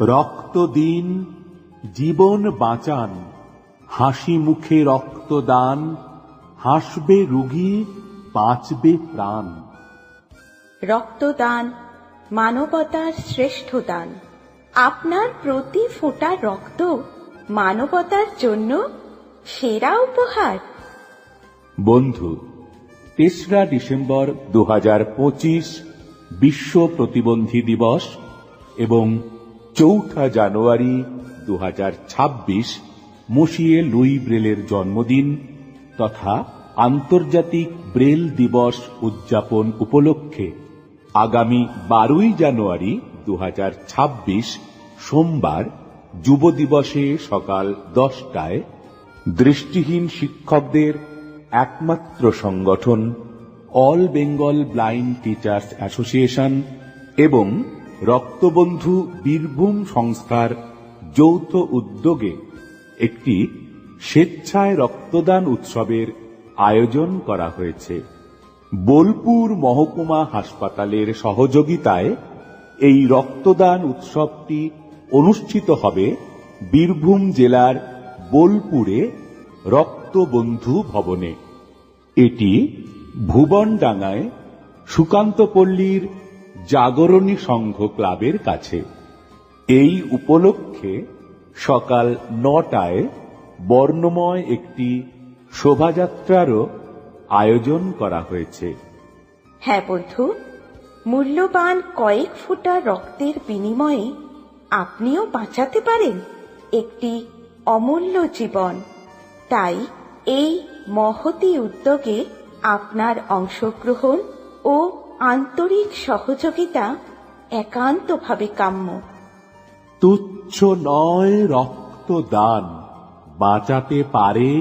রক্ত দিন, জীবন বাঁচান, হাসি মুখে রক্তদান, হাসবে রোগী, বাঁচবে প্রাণ। রক্তদান মানবতার শ্রেষ্ঠ দান। আপনার প্রতি ফোঁটা রক্ত মানবতার জন্য সেরা উপহার। বন্ধু, ৩রা ডিসেম্বর ২০২৫ বিশ্ব প্রতিবন্ধী দিবস এবং ৪ঠা জানুয়ারি ২০২৬ মসিয়ে লুই ব্রেলের জন্মদিন তথা আন্তর্জাতিক ব্রেল দিবস উদযাপন উপলক্ষে আগামী ১২ই জানুয়ারি ২০২৬ সোমবার যুব দিবসে সকাল ১০টায় দৃষ্টিহীন শিক্ষকদের একমাত্র সংগঠন all Bengal blind teachers association এবং রক্তবন্ধু বীরভূম সংস্থার যৌথ উদ্যোগে একটি স্বেচ্ছায় রক্তদান উৎসবের আয়োজন করা হয়েছে। বোলপুর মহকুমা হাসপাতালের সহযোগিতায় এই রক্তদান উৎসবটি অনুষ্ঠিত হবে বীরভূম জেলার বোলপুরে রক্তবন্ধু ভবনে। এটি ভুবনডাঙ্গায় সুকান্তপল্লীর জাগরণী সংঘ ক্লাবের কাছে। এই উপলক্ষে সকাল ৯টায় বর্ণময় একটি শোভাযাত্রারও আয়োজন করা হয়েছে। হ্যাঁ বন্ধু, মূল্যবান কয়েক ফোঁটা রক্তের বিনিময়ে আপনিও বাঁচাতে পারেন একটি অমূল্য জীবন। তাই এই মহতী উদ্যোগে আপনার অংশগ্রহণ ও আন্তরিক সহযোগিতা একান্তভাবে কাম্য। তুচ্ছ নয় রক্তদান, বাঁচাতে পারে